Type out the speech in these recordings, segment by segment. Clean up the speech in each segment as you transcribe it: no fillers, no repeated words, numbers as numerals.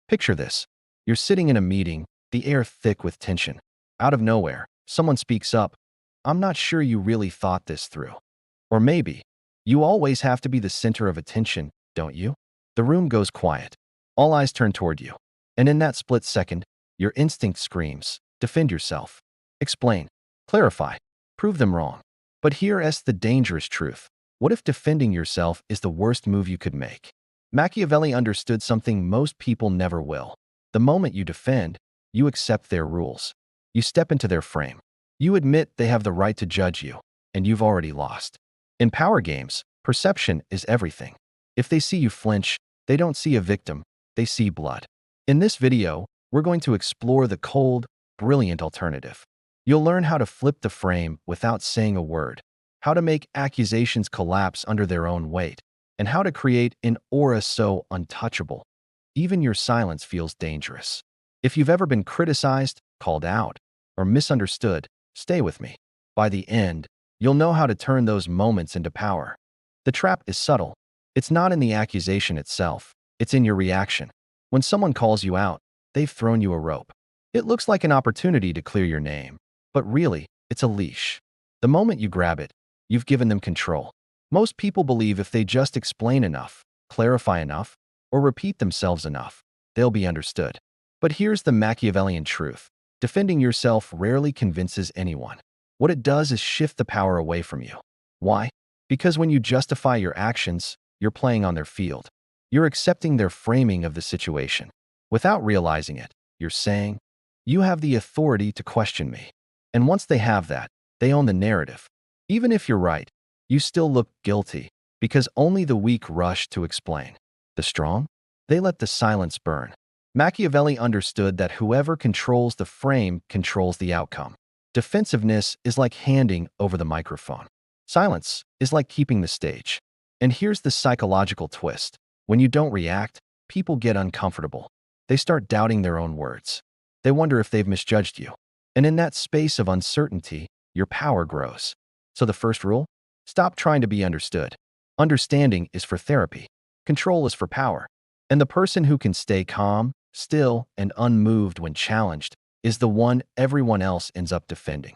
Picture this. You're sitting in a meeting, the air thick with tension. Out of nowhere, someone speaks up. I'm not sure you really thought this through. Or maybe, you always have to be the center of attention, don't you? The room goes quiet. All eyes turn toward you. And in that split second, your instinct screams, defend yourself. Explain. Clarify. Prove them wrong. But here's the dangerous truth. What if defending yourself is the worst move you could make? Machiavelli understood something most people never will. The moment you defend, you accept their rules. You step into their frame. You admit they have the right to judge you, and you've already lost. In power games, perception is everything. If they see you flinch, they don't see a victim, they see blood. In this video, we're going to explore the cold, brilliant alternative. You'll learn how to flip the frame without saying a word, how to make accusations collapse under their own weight, and how to create an aura so untouchable, even your silence feels dangerous. If you've ever been criticized, called out, or misunderstood, stay with me. By the end, you'll know how to turn those moments into power. The trap is subtle. It's not in the accusation itself. It's in your reaction. When someone calls you out, they've thrown you a rope. It looks like an opportunity to clear your name, but really, it's a leash. The moment you grab it, you've given them control. Most people believe if they just explain enough, clarify enough, or repeat themselves enough, they'll be understood. But here's the Machiavellian truth. Defending yourself rarely convinces anyone. What it does is shift the power away from you. Why? Because when you justify your actions, you're playing on their field. You're accepting their framing of the situation. Without realizing it, you're saying, you have the authority to question me. And once they have that, they own the narrative. Even if you're right, you still look guilty, because only the weak rush to explain. The strong? They let the silence burn. Machiavelli understood that whoever controls the frame controls the outcome. Defensiveness is like handing over the microphone. Silence is like keeping the stage. And here's the psychological twist. When you don't react, people get uncomfortable. They start doubting their own words. They wonder if they've misjudged you. And in that space of uncertainty, your power grows. So the first rule? Stop trying to be understood. Understanding is for therapy. Control is for power. And the person who can stay calm, still, and unmoved when challenged is the one everyone else ends up defending.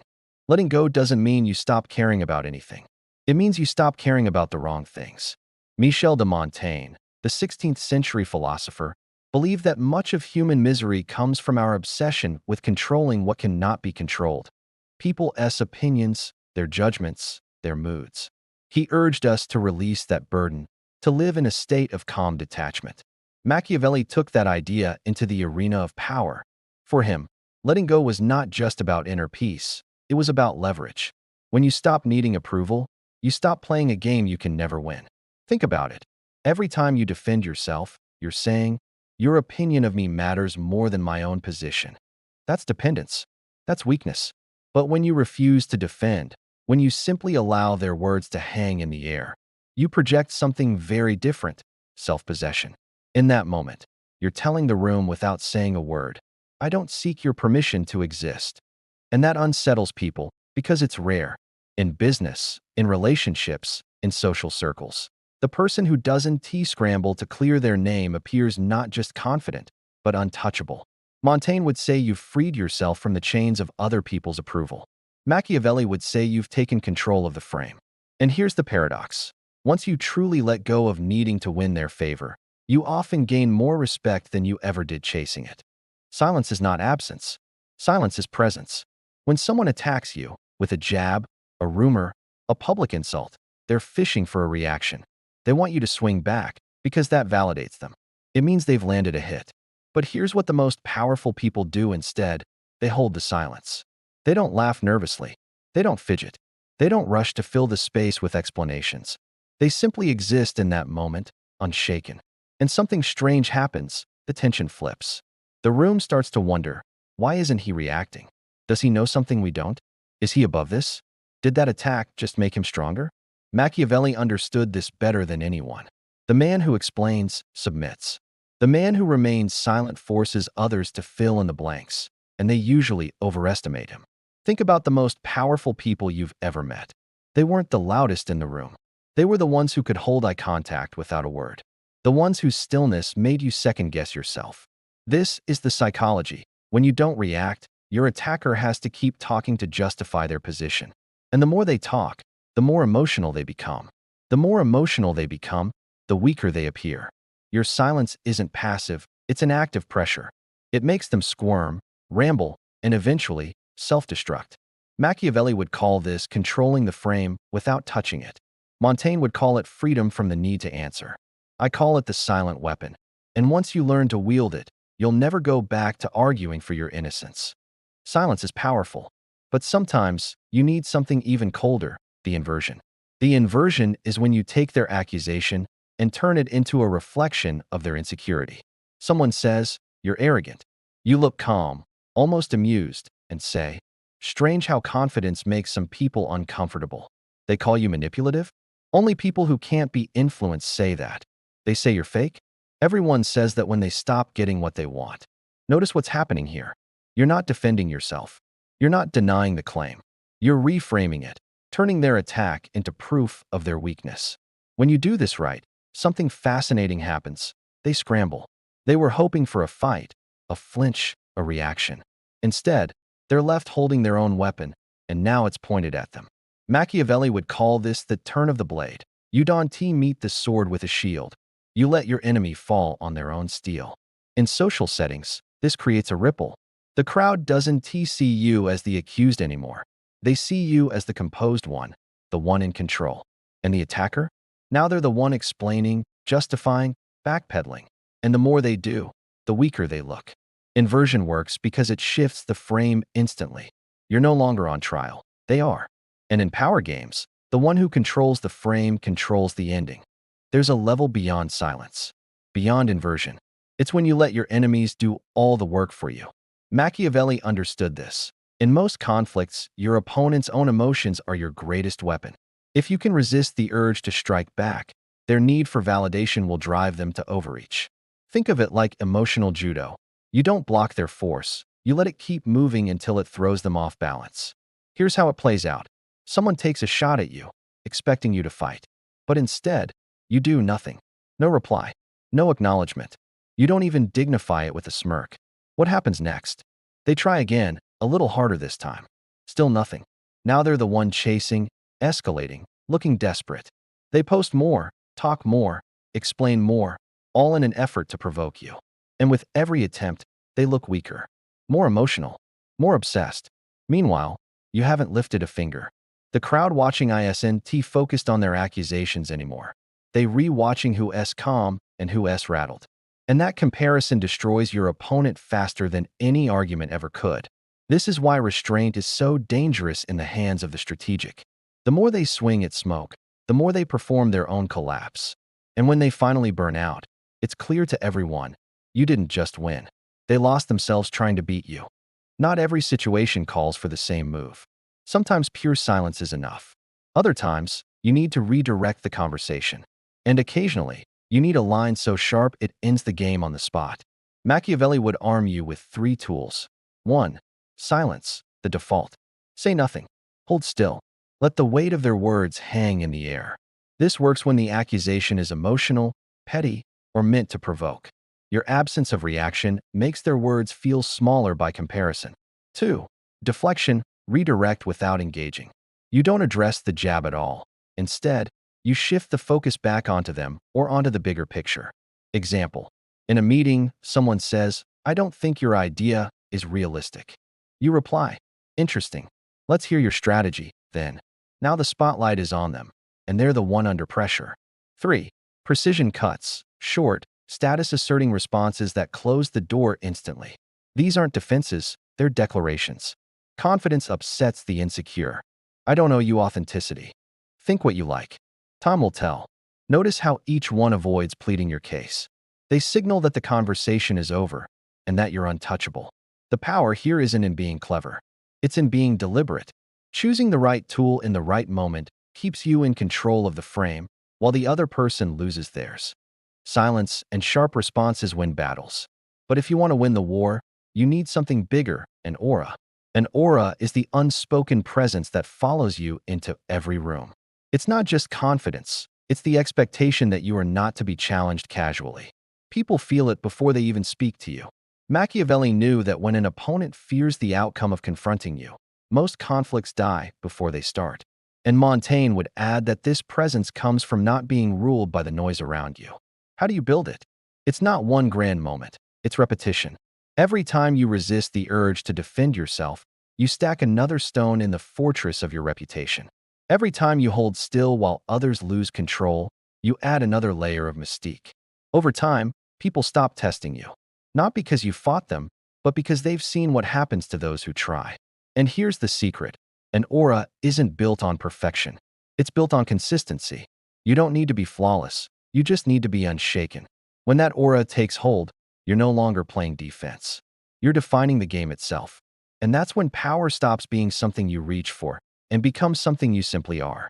Letting go doesn't mean you stop caring about anything. It means you stop caring about the wrong things. Michel de Montaigne, the 16th century philosopher, believed that much of human misery comes from our obsession with controlling what cannot be controlled. People's opinions, their judgments, their moods. He urged us to release that burden, to live in a state of calm detachment. Machiavelli took that idea into the arena of power. For him, letting go was not just about inner peace, it was about leverage. When you stop needing approval, you stop playing a game you can never win. Think about it. Every time you defend yourself, you're saying, your opinion of me matters more than my own position. That's dependence. That's weakness. But when you refuse to defend, when you simply allow their words to hang in the air, you project something very different, self-possession. In that moment, you're telling the room without saying a word, I don't seek your permission to exist. And that unsettles people because it's rare. In business, in relationships, in social circles. The person who doesn't scramble to clear their name appears not just confident, but untouchable. Montaigne would say you've freed yourself from the chains of other people's approval. Machiavelli would say you've taken control of the frame. And here's the paradox. Once you truly let go of needing to win their favor, you often gain more respect than you ever did chasing it. Silence is not absence. Silence is presence. When someone attacks you with a jab, a rumor, a public insult, they're fishing for a reaction. They want you to swing back because that validates them. It means they've landed a hit. But here's what the most powerful people do instead. They hold the silence. They don't laugh nervously. They don't fidget. They don't rush to fill the space with explanations. They simply exist in that moment, unshaken. And something strange happens. The tension flips. The room starts to wonder, why isn't he reacting? Does he know something we don't? Is he above this? Did that attack just make him stronger? Machiavelli understood this better than anyone. The man who explains submits. The man who remains silent forces others to fill in the blanks, and they usually overestimate him. Think about the most powerful people you've ever met. They weren't the loudest in the room. They were the ones who could hold eye contact without a word. The ones whose stillness made you second-guess yourself. This is the psychology. When you don't react, your attacker has to keep talking to justify their position. And the more they talk, the more emotional they become. The more emotional they become, the weaker they appear. Your silence isn't passive, it's an act of pressure. It makes them squirm, ramble, and eventually self-destruct. Machiavelli would call this controlling the frame without touching it. Montaigne would call it freedom from the need to answer. I call it the silent weapon. And once you learn to wield it, you'll never go back to arguing for your innocence. Silence is powerful, but sometimes you need something even colder, the inversion. The inversion is when you take their accusation and turn it into a reflection of their insecurity. Someone says, "You're arrogant." You look calm, almost amused, and say, "Strange how confidence makes some people uncomfortable." They call you manipulative? Only people who can't be influenced say that. They say you're fake? Everyone says that when they stop getting what they want. Notice what's happening here. You're not defending yourself. You're not denying the claim. You're reframing it, turning their attack into proof of their weakness. When you do this right, something fascinating happens. They scramble. They were hoping for a fight, a flinch, a reaction. Instead, they're left holding their own weapon, and now it's pointed at them. Machiavelli would call this the turn of the blade. You don't meet the sword with a shield. You let your enemy fall on their own steel. In social settings, this creates a ripple. The crowd doesn't see you as the accused anymore. They see you as the composed one, the one in control. And the attacker? Now they're the one explaining, justifying, backpedaling. And the more they do, the weaker they look. Inversion works because it shifts the frame instantly. You're no longer on trial. They are. And in power games, the one who controls the frame controls the ending. There's a level beyond silence, beyond inversion. It's when you let your enemies do all the work for you. Machiavelli understood this. In most conflicts, your opponent's own emotions are your greatest weapon. If you can resist the urge to strike back, their need for validation will drive them to overreach. Think of it like emotional judo. You don't block their force. You let it keep moving until it throws them off balance. Here's how it plays out. Someone takes a shot at you, expecting you to fight. But instead, you do nothing. No reply. No acknowledgement. You don't even dignify it with a smirk. What happens next? They try again, a little harder this time. Still nothing. Now they're the one chasing, escalating, looking desperate. They post more, talk more, explain more, all in an effort to provoke you. And with every attempt, they look weaker, more emotional, more obsessed. Meanwhile, you haven't lifted a finger. The crowd watching isn't focused on their accusations anymore. They re-watching who's calm and who's rattled. And that comparison destroys your opponent faster than any argument ever could. This is why restraint is so dangerous in the hands of the strategic. The more they swing at smoke, the more they perform their own collapse. And when they finally burn out, it's clear to everyone, you didn't just win. They lost themselves trying to beat you. Not every situation calls for the same move. Sometimes pure silence is enough. Other times, you need to redirect the conversation. And occasionally, you need a line so sharp it ends the game on the spot. Machiavelli would arm you with 3 tools. 1. Silence, the default. Say nothing. Hold still. Let the weight of their words hang in the air. This works when the accusation is emotional, petty, or meant to provoke. Your absence of reaction makes their words feel smaller by comparison. 2. Deflection, redirect without engaging. You don't address the jab at all. Instead, you shift the focus back onto them or onto the bigger picture. Example. In a meeting, someone says, "I don't think your idea is realistic." You reply, "Interesting. Let's hear your strategy, then." Now the spotlight is on them, and they're the one under pressure. 3. Precision cuts, short, status-asserting responses that close the door instantly. These aren't defenses, they're declarations. Confidence upsets the insecure. I don't owe you authenticity. Think what you like. Time will tell. Notice how each one avoids pleading your case. They signal that the conversation is over and that you're untouchable. The power here isn't in being clever. It's in being deliberate. Choosing the right tool in the right moment keeps you in control of the frame while the other person loses theirs. Silence and sharp responses win battles. But if you want to win the war, you need something bigger, an aura. An aura is the unspoken presence that follows you into every room. It's not just confidence, it's the expectation that you are not to be challenged casually. People feel it before they even speak to you. Machiavelli knew that when an opponent fears the outcome of confronting you, most conflicts die before they start. And Montaigne would add that this presence comes from not being ruled by the noise around you. How do you build it? It's not one grand moment, it's repetition. Every time you resist the urge to defend yourself, you stack another stone in the fortress of your reputation. Every time you hold still while others lose control, you add another layer of mystique. Over time, people stop testing you. Not because you fought them, but because they've seen what happens to those who try. And here's the secret. An aura isn't built on perfection. It's built on consistency. You don't need to be flawless. You just need to be unshaken. When that aura takes hold, you're no longer playing defense. You're defining the game itself. And that's when power stops being something you reach for and becomes something you simply are.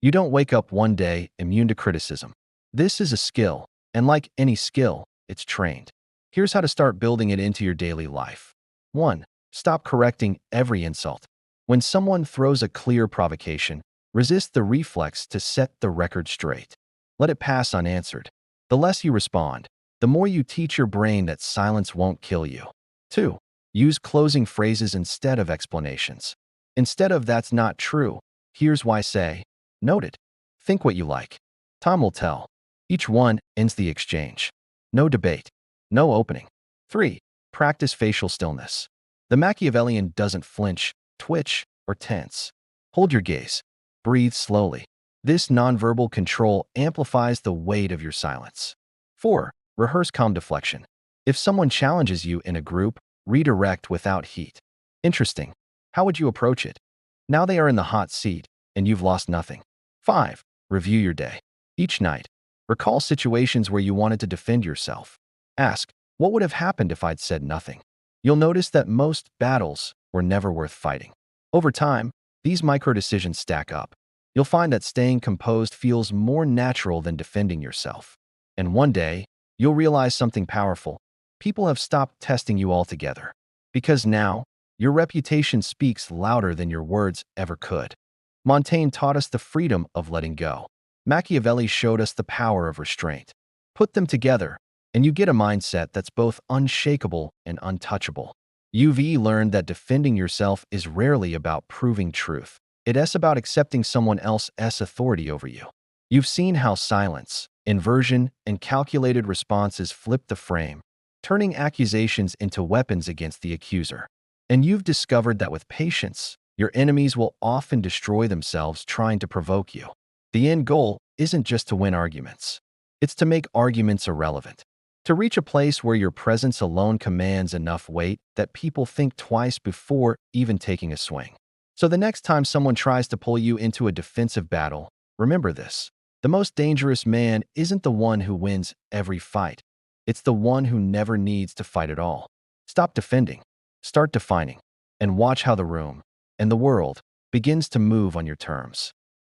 You don't wake up one day immune to criticism. This is a skill, and like any skill, it's trained. Here's how to start building it into your daily life. 1. Stop correcting every insult. When someone throws a clear provocation, resist the reflex to set the record straight. Let it pass unanswered. The less you respond, the more you teach your brain that silence won't kill you. 2. Use closing phrases instead of explanations. Instead of "that's not true," here's why. Say, "Noted." Think what you like. Time will tell. Each one ends the exchange. No debate. No opening. 3. Practice facial stillness. The Machiavellian doesn't flinch, twitch, or tense. Hold your gaze. Breathe slowly. This nonverbal control amplifies the weight of your silence. 4. Rehearse calm deflection. If someone challenges you in a group, redirect without heat. Interesting. How would you approach it? Now they are in the hot seat, and you've lost nothing. 5. Review your day. Each night, recall situations where you wanted to defend yourself. Ask, what would have happened if I'd said nothing? You'll notice that most battles were never worth fighting. Over time, these micro-decisions stack up. You'll find that staying composed feels more natural than defending yourself. And one day, you'll realize something powerful. People have stopped testing you altogether. Because now, your reputation speaks louder than your words ever could. Montaigne taught us the freedom of letting go. Machiavelli showed us the power of restraint. Put them together, and you get a mindset that's both unshakable and untouchable. You've learned that defending yourself is rarely about proving truth. It's about accepting someone else's authority over you. You've seen how silence, inversion, and calculated responses flip the frame, turning accusations into weapons against the accuser. And you've discovered that with patience, your enemies will often destroy themselves trying to provoke you. The end goal isn't just to win arguments. It's to make arguments irrelevant. To reach a place where your presence alone commands enough weight that people think twice before even taking a swing. So the next time someone tries to pull you into a defensive battle, remember this. The most dangerous man isn't the one who wins every fight. It's the one who never needs to fight at all. Stop defending. Start defining. And watch how the room, and the world, begins to move on your terms.